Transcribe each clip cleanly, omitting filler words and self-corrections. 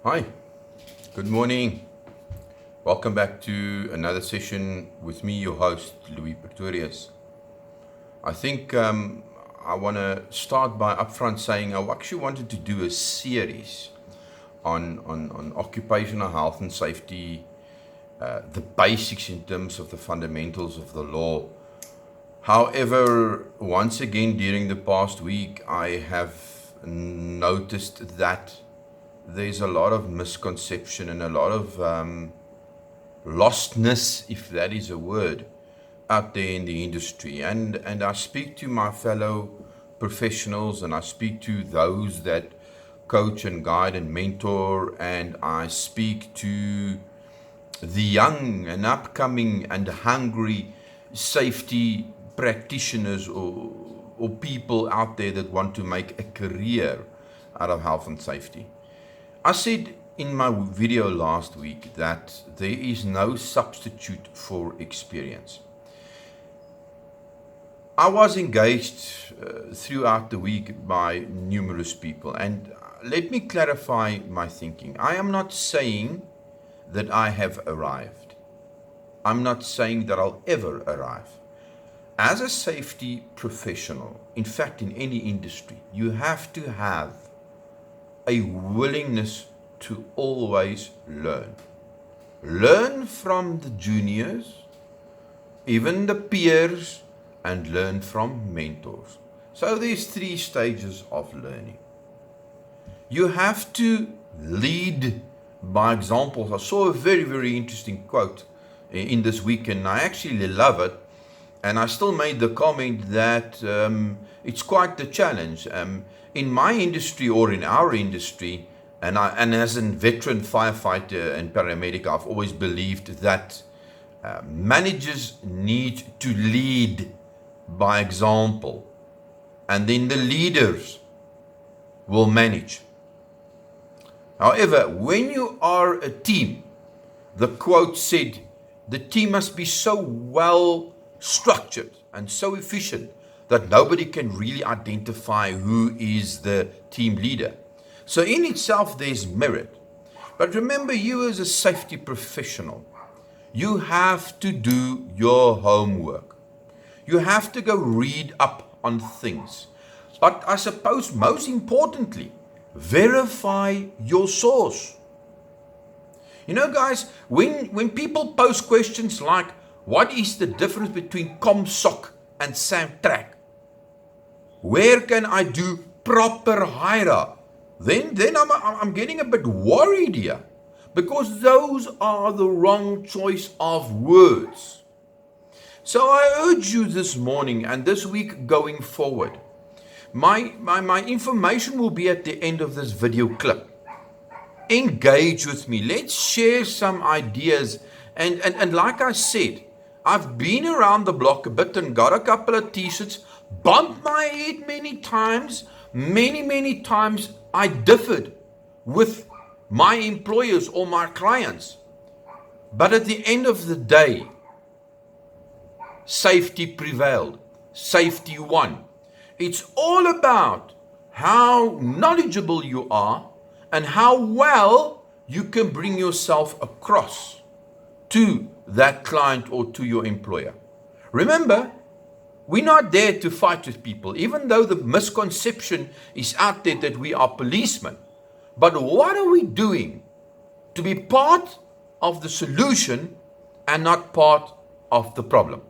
Hi, good morning. Welcome back to another session with me, your host, Louis Pretorius. I think I want to start by upfront saying I actually wanted to do a series on occupational health and safety, the basics in terms of the fundamentals of the law. However, once again, during the past week, I have noticed that there's a lot of misconception and a lot of lostness, if that is a word, out there in the industry. And I speak to my fellow professionals, and I speak to those that coach and guide and mentor, and I speak to the young and upcoming and hungry safety practitioners or people out there that want to make a career out of health and safety. I said in my video last week that there is no substitute for experience. I was engaged throughout the week by numerous people, and let me clarify my thinking. I am not saying that I have arrived. I'm not saying that I'll ever arrive. As a safety professional, in fact, in any industry, you have to have a willingness to always learn. Learn from the juniors, even the peers, and learn from mentors. So there's 3 stages of learning. You have to lead by example. I saw a very, very interesting quote in this weekend, and I actually love it. And I still made the comment that it's quite the challenge. In my industry or in our industry, and as a veteran firefighter and paramedic, I've always believed that managers need to lead by example, and then the leaders will manage. However, when you are a team, the quote said, the team must be so well structured and so efficient that nobody can really identify who is the team leader. So in itself, there's merit. But remember, you as a safety professional, you have to do your homework. You have to go read up on things. But I suppose most importantly, verify your source. You know, guys, when people post questions like, what is the difference between ComSoc and Samtrack? Where can I do proper HIRA? Then I'm getting a bit worried here, because those are the wrong choice of words. So I urge you this morning and this week going forward, my information will be at the end of this video clip. Engage with me. Let's share some ideas. And like I said, I've been around the block a bit and got a couple of t-shirts, bumped my head many times. Many times I differed with my employers or my clients. But at the end of the day, safety prevailed. Safety won. It's all about how knowledgeable you are and how well you can bring yourself across to that client or to your employer. Remember, we're not there to fight with people, even though the misconception is out there that we are policemen. But what are we doing to be part of the solution and not part of the problem?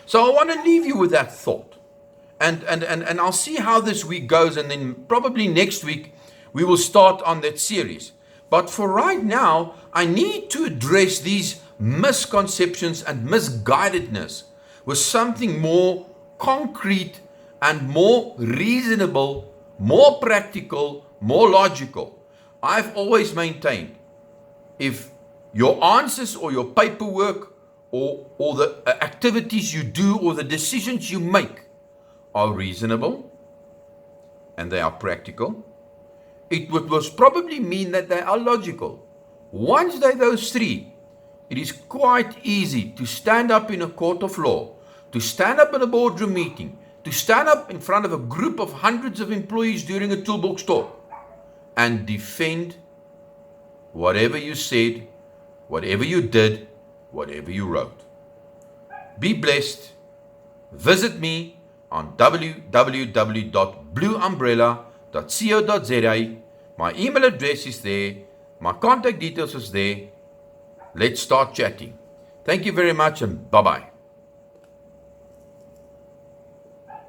So I want to leave you with that thought. And I'll see how this week goes, and then probably next week we will start on that series. But for right now, I need to address these misconceptions and misguidedness with something more concrete and more reasonable, more practical, more logical. I've always maintained, if your answers or your paperwork or the activities you do or the decisions you make are reasonable and they are practical, it would most probably mean that they are logical. Once they're those 3, it is quite easy to stand up in a court of law, to stand up in a boardroom meeting, to stand up in front of a group of hundreds of employees during a toolbox talk and defend whatever you said, whatever you did, whatever you wrote. Be blessed. Visit me on www.blueumbrella.co.za. My email address is there. My contact details is there. Let's start chatting. Thank you very much and bye-bye.